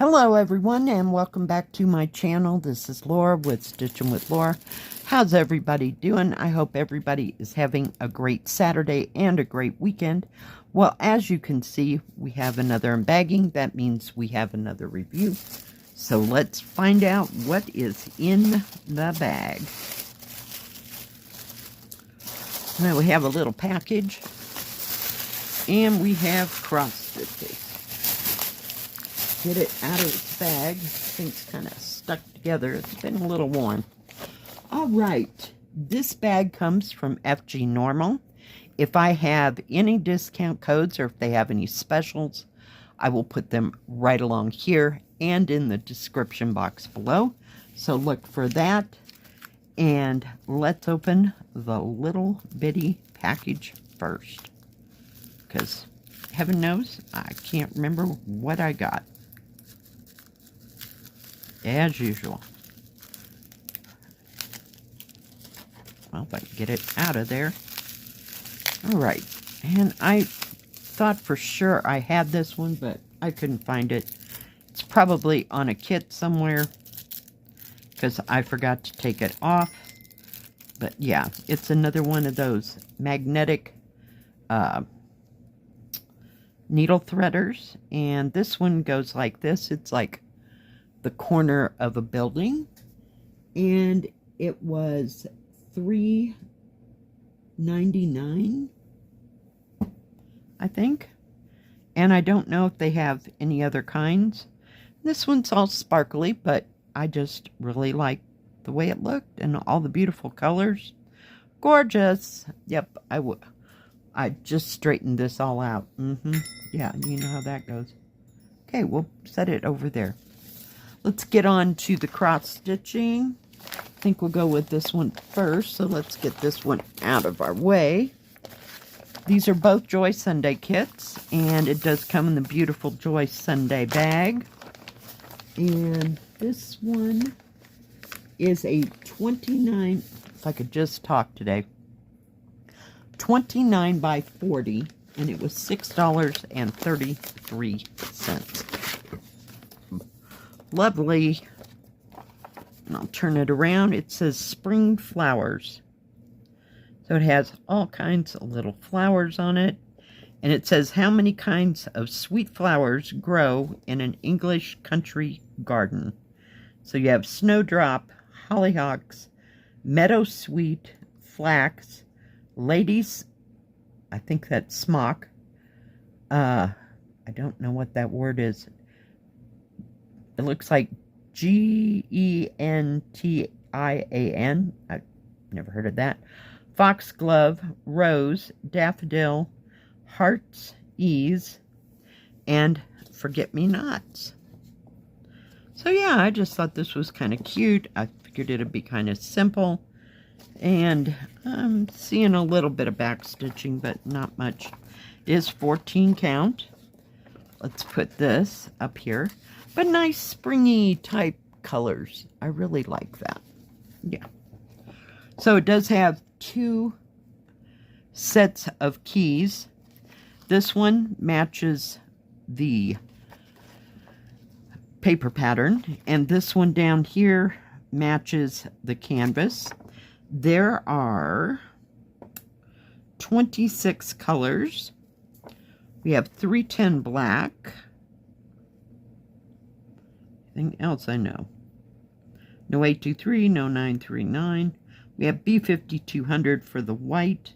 Hello everyone and welcome back to my channel. This is Laura with Stitching with Laura. How's everybody doing? I hope everybody is having a great Saturday and a great weekend. Well, as you can see, we have another unbagging. That means we have another review. So let's find out what is in the bag. Now we have a little package and we have cross stitches. Get it out of its bag. Things kind of stuck together. It's been a little warm. All right. This bag comes from FGNormal. If I have any discount codes or if they have any specials, I will put them right along here and in the description box below. So look for that. And let's open the little bitty package first. Because heaven knows, I can't remember what I got. As usual. Well, if I can get it out of there. Alright. And I thought for sure I had this one, but I couldn't find it. It's probably on a kit somewhere. Because I forgot to take it off. But yeah, it's another one of those magnetic needle threaders. And this one goes like this. It's like the corner of a building, and it was $3.99, I think. And I don't know if they have any other kinds. This one's all sparkly, but I just really like the way it looked and all the beautiful colors. Gorgeous. Yep, I just straightened this all out. Yeah, you know how that goes. Okay, we'll set it over there. Let's get on to the cross stitching. I think we'll go with this one first, so let's get this one out of our way. These are both Joy Sunday kits, and it does come in the beautiful Joy Sunday bag. And this one is a 29, if I could just talk today, 29 by 40, and it was $6.33. Lovely. And I'll turn it around. It says spring flowers. So it has all kinds of little flowers on it. And it says how many kinds of sweet flowers grow in an English country garden. So you have snowdrop, hollyhocks, meadowsweet, flax, ladies, I think that's smock. I don't know what that word is. It looks like Gentian. I've never heard of that. Foxglove, rose, daffodil, heart's ease, and forget-me-nots. So yeah, I just thought this was kind of cute. I figured it'd be kind of simple. And I'm seeing a little bit of back stitching, but not much. It is 14 count. Let's put this up here. But nice springy type colors. I really like that. Yeah. So it does have two sets of keys. This one matches the paper pattern. And this one down here matches the canvas. There are 26 colors. We have 310 black. Anything else I know? No 823, no 939. We have B5200 for the white.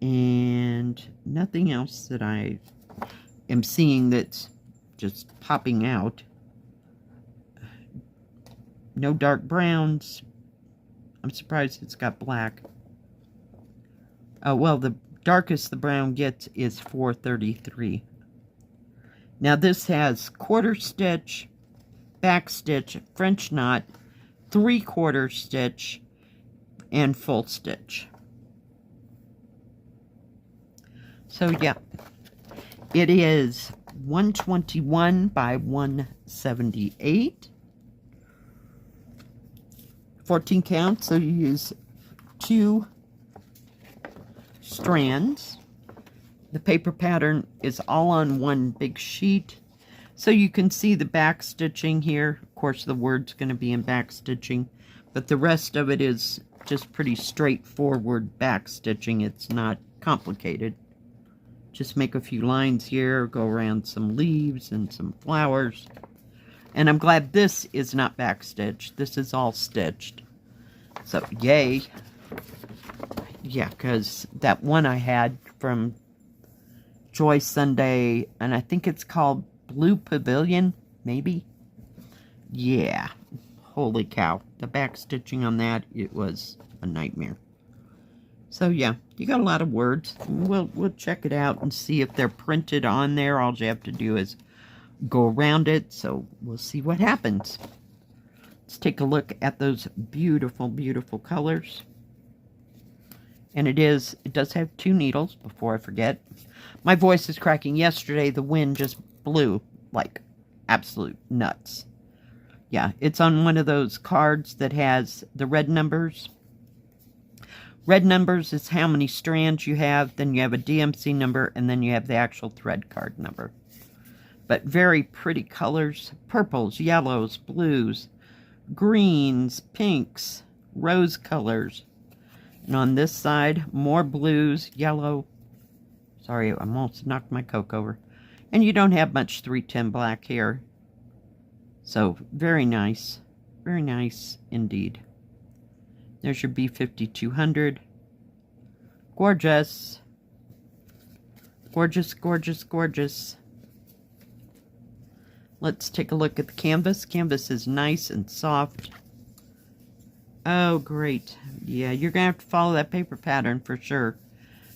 And nothing else that I am seeing that's just popping out. No dark browns. I'm surprised it's got black. Oh, well, the darkest the brown gets is 433. Now this has quarter stitch, back stitch, French knot, 3/4 stitch, and full stitch. So yeah, it is 121 by 178. 14 count, so you use 2 strands. The paper pattern is all on one big sheet. So you can see the back stitching here. Of course, the word's going to be in back stitching, but the rest of it is just pretty straightforward back stitching. It's not complicated. Just make a few lines here, go around some leaves and some flowers. And I'm glad this is not back stitched. This is all stitched. So, yay. Yeah, because that one I had from Joy Sunday, and I think it's called Blue Pavilion, maybe? Yeah. Holy cow. The back stitching on that, it was a nightmare. So, yeah, you got a lot of words. We'll check it out and see if they're printed on there. All you have to do is go around it, so we'll see what happens. Let's take a look at those beautiful, beautiful colors. And it does have 2 needles, before I forget. My voice is cracking. Yesterday, the wind just blew like absolute nuts. Yeah, it's on one of those cards that has the red numbers. Red numbers is how many strands you have, then you have a DMC number, and then you have the actual thread card number. But very pretty colors. Purples, yellows, blues, greens, pinks, rose colors. And on this side, more blues, yellow. Sorry, I almost knocked my Coke over. And you don't have much 310 black here. So, very nice. Very nice indeed. There's your B5200. Gorgeous. Gorgeous, gorgeous, gorgeous. Let's take a look at the canvas. Canvas is nice and soft. Oh, great. Yeah, you're going to have to follow that paper pattern for sure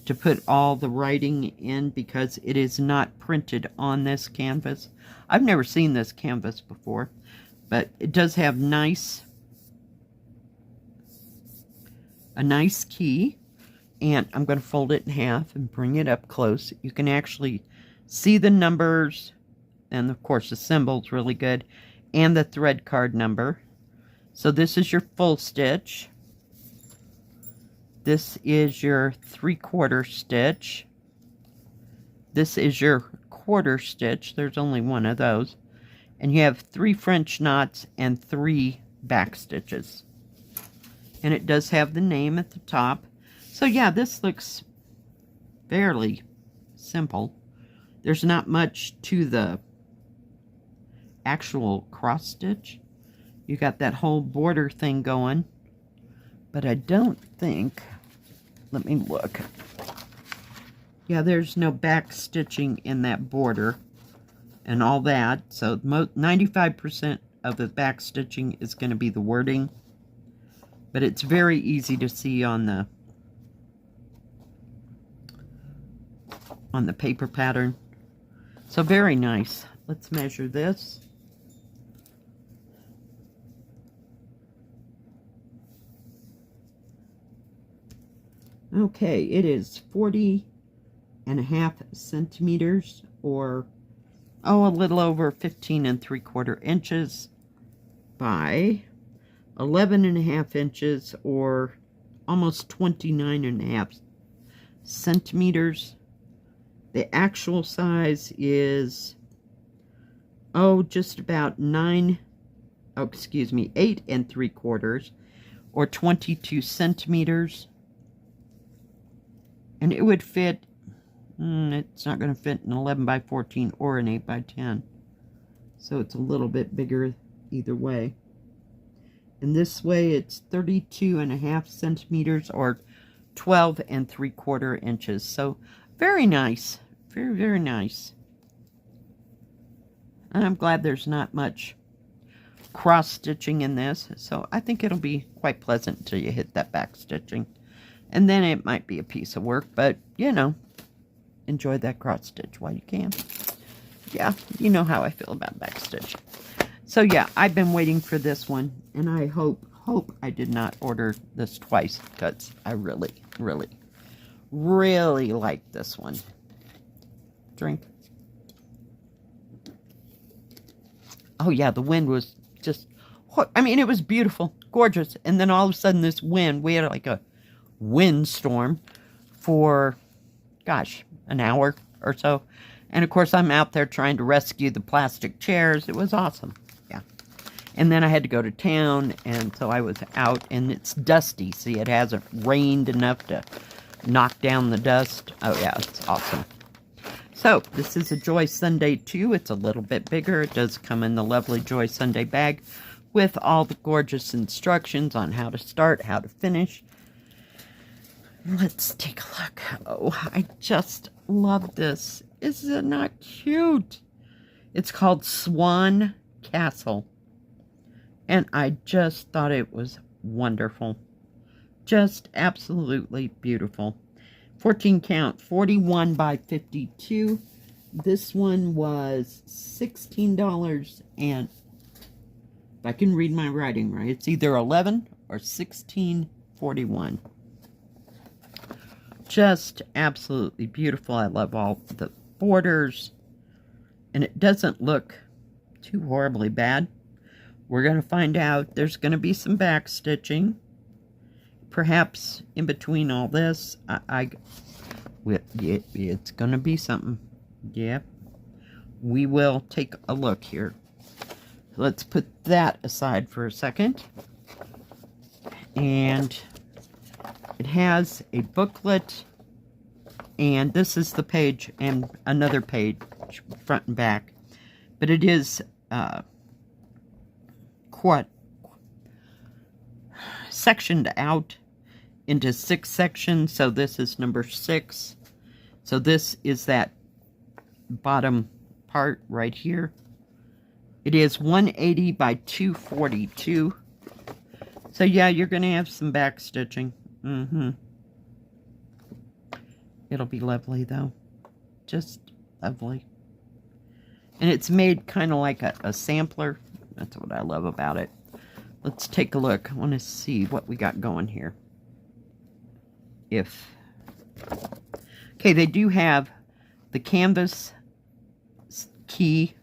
to put all the writing in, because it is not printed on this canvas. I've never seen this canvas before, but it does have a nice key. And I'm going to fold it in half and bring it up close. You can actually see the numbers, and of course the symbol's really good, and the thread card number. So this is your full stitch. This is your 3/4 stitch. This is your quarter stitch. There's only one of those. And you have 3 French knots and 3 back stitches. And it does have the name at the top. So yeah, this looks fairly simple. There's not much to the actual cross stitch. You got that whole border thing going. But I don't think, let me look. Yeah, there's no back stitching in that border and all that. So 95% of the back stitching is going to be the wording. But it's very easy to see on the paper pattern. So very nice. Let's measure this. Okay, it is 40.5 centimeters, or a little over 15 3/4 inches by 11.5 inches, or almost 29.5 centimeters. The actual size is just about 8 3/4, or 22 centimeters. And it would fit, it's not going to fit an 11 by 14 or an 8 by 10. So it's a little bit bigger either way. And this way it's 32.5 centimeters, or 12 3/4 inches. So very nice. Very, very nice. And I'm glad there's not much cross stitching in this. So I think it'll be quite pleasant until you hit that back stitching. And then it might be a piece of work, but, you know, enjoy that cross stitch while you can. Yeah, you know how I feel about back stitching. So, yeah, I've been waiting for this one, and I hope I did not order this twice, because I really, really, really like this one. Drink. Oh, yeah, the wind was just, I mean, it was beautiful, gorgeous, and then all of a sudden this wind, we had like a windstorm for, gosh, an hour or so. And of course, I'm out there trying to rescue the plastic chairs. It was awesome. Yeah. And then I had to go to town, and so I was out, and it's dusty. See, it hasn't rained enough to knock down the dust. Oh, yeah, it's awesome. So, this is a Joy Sunday 2. It's a little bit bigger. It does come in the lovely Joy Sunday bag with all the gorgeous instructions on how to start, how to finish. Let's take a look. Oh, I just love this. Is it not cute? It's called Swan Castle. And I just thought it was wonderful. Just absolutely beautiful. 14 count, 41 by 52. This one was $16 and if I can read my writing right, it's either 11 or 16.41. Just absolutely beautiful. I love all the borders. And it doesn't look too horribly bad. We're going to find out. There's going to be some back stitching. Perhaps in between all this, it's going to be something. Yeah. We will take a look here. Let's put that aside for a second. And it has a booklet, and this is the page and another page, front and back. But it is sectioned out into 6 sections, so this is number 6. So this is that bottom part right here. It is 180 by 242. So yeah, you're going to have some back stitching. It'll be lovely though. Just lovely. And it's made kind of like a sampler. That's what I love about it. Let's take a look. I want to see what we got going here. Okay, they do have the canvas key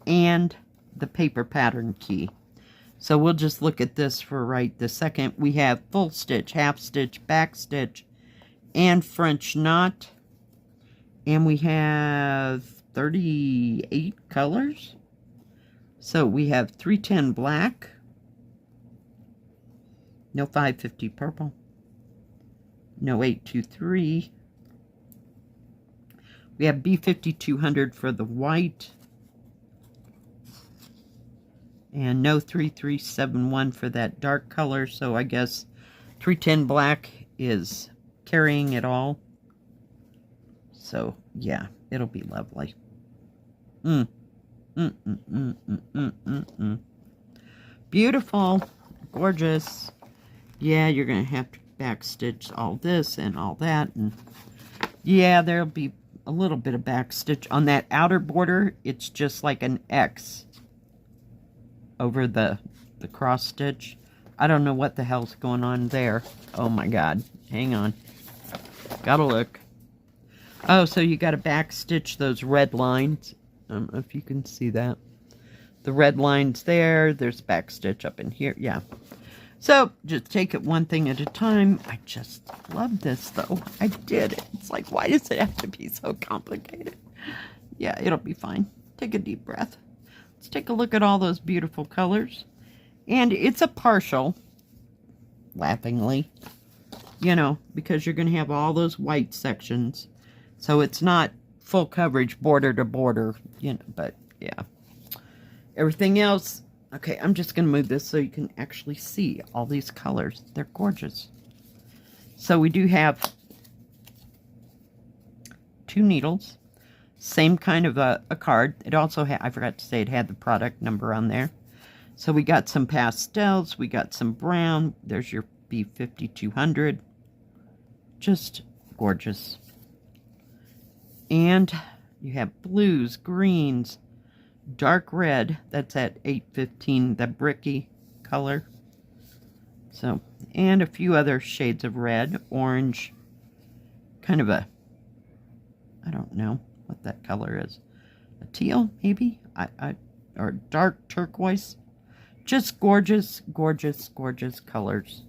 and the paper pattern key. So we'll just look at this for right this second. We have full stitch, half stitch, back stitch, and French knot. And we have 38 colors. So we have 310 black. No 550 purple. No 823. We have B5200 for the white. And no 3371 for that dark color. So I guess 310 black is carrying it all. So yeah, it'll be lovely. Beautiful. Gorgeous. Yeah, you're going to have to backstitch all this and all that. And yeah, there'll be a little bit of backstitch. On that outer border, it's just like an X over the cross stitch. I don't know what the hell's going on there. Oh my God. Hang on. Gotta look. Oh, so you gotta backstitch those red lines. I don't know if you can see that. The red lines there. There's backstitch up in here. Yeah. So, just take it one thing at a time. I just love this, though. I did it. It's like, why does it have to be so complicated? Yeah, it'll be fine. Take a deep breath. Let's take a look at all those beautiful colors. And it's a partial, laughingly, you know, because you're going to have all those white sections. So it's not full coverage border to border, you know, but yeah. Everything else, okay, I'm just going to move this so you can actually see all these colors. They're gorgeous. So we do have 2 needles. Same kind of a card. It also had, I forgot to say, it had the product number on there. So we got some pastels. We got some brown. There's your B5200. Just gorgeous. And you have blues, greens, dark red. That's at 815, the bricky color. So, and a few other shades of red, orange, kind of a, I don't know what that color is. A teal, maybe? Or dark turquoise. Just gorgeous, gorgeous, gorgeous colors.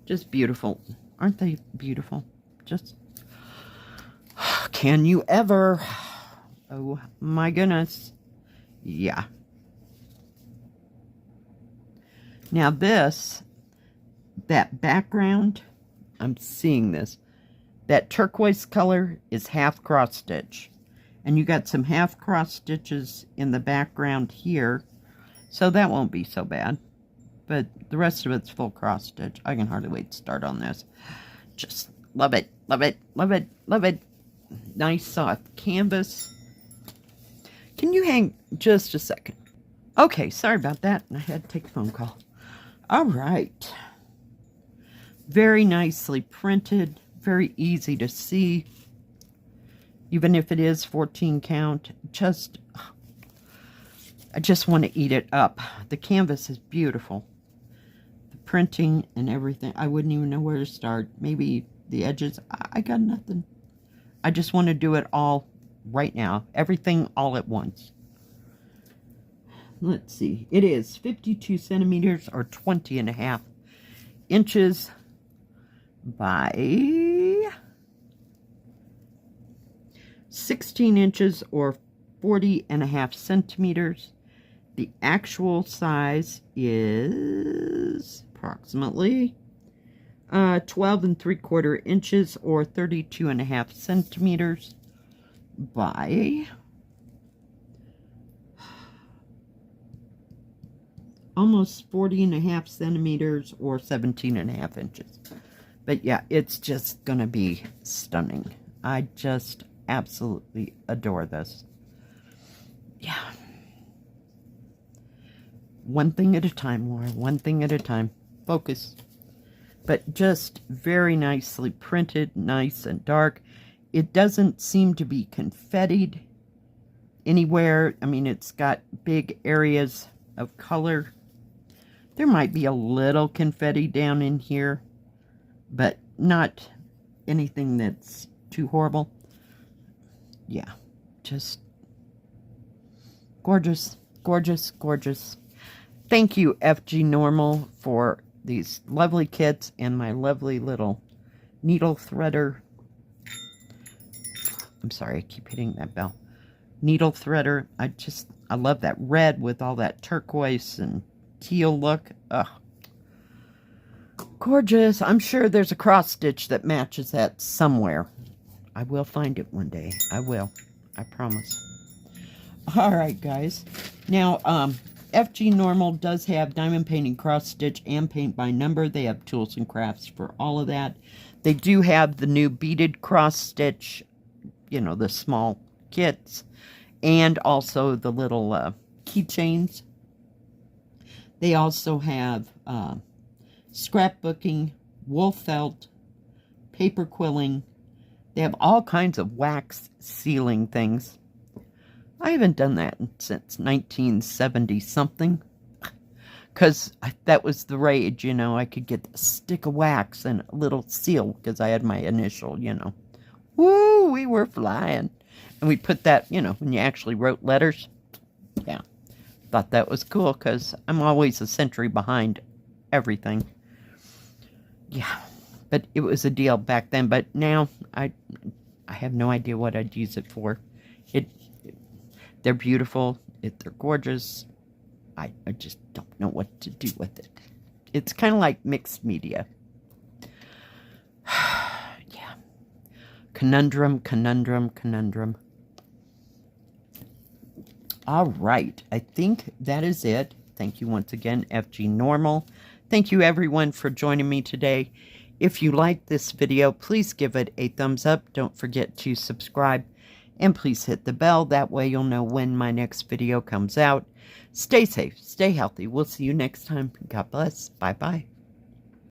Just beautiful. Aren't they beautiful? Just, okay. Can you ever? Oh my goodness. Yeah. Now this, that background, I'm seeing this. That turquoise color is half cross stitch. And you got some half cross stitches in the background here. So that won't be so bad. But the rest of it's full cross stitch. I can hardly wait to start on this. Just love it, love it, love it, love it. Nice soft canvas. Can you hang just a second? Okay, sorry about that. I had to take a phone call. All right. Very nicely printed. Very easy to see. Even if it is 14 count. I just want to eat it up. The canvas is beautiful. The printing and everything. I wouldn't even know where to start. Maybe the edges. I got nothing. I just want to do it all right now. Everything all at once. Let's see. It is 52 centimeters or 20.5 inches by 16 inches or 40.5 centimeters. The actual size is approximately 12 3/4 inches or 32.5 centimeters by almost 40.5 centimeters or 17.5 inches. But yeah, it's just gonna be stunning. I just absolutely adore this. Yeah. One thing at a time, Laura. One thing at a time. Focus. But just very nicely printed, nice and dark. It doesn't seem to be confettied anywhere. I mean, it's got big areas of color. There might be a little confetti down in here, but not anything that's too horrible. Yeah, just gorgeous, gorgeous, gorgeous. Thank you, FGNormal, for these lovely kits and my lovely little needle threader. I'm sorry, I keep hitting that bell. Needle threader. I love that red with all that turquoise and teal look. Ugh. Gorgeous. I'm sure there's a cross stitch that matches that somewhere. I will find it one day. I will. I promise. All right, guys. Now, FGNormal does have diamond painting, cross stitch, and paint by number. They have tools and crafts for all of that. They do have the new beaded cross stitch, you know, the small kits, and also the little keychains. They also have scrapbooking, wool felt, paper quilling. They have all kinds of wax sealing things. I haven't done that since 1970-something. Because that was the rage, you know. I could get a stick of wax and a little seal because I had my initial, you know. Woo, we were flying. And we put that, you know, when you actually wrote letters. Yeah. Thought that was cool because I'm always a century behind everything. Yeah. But it was a deal back then. But now, I have no idea what I'd use it for. They're beautiful. They're gorgeous. I just don't know what to do with it. It's kind of like mixed media. Yeah. Conundrum, conundrum, conundrum. All right. I think that is it. Thank you once again, FGNormal. Thank you, everyone, for joining me today. If you like this video, please give it a thumbs up. Don't forget to subscribe. And please hit the bell. That way you'll know when my next video comes out. Stay safe. Stay healthy. We'll see you next time. God bless. Bye-bye.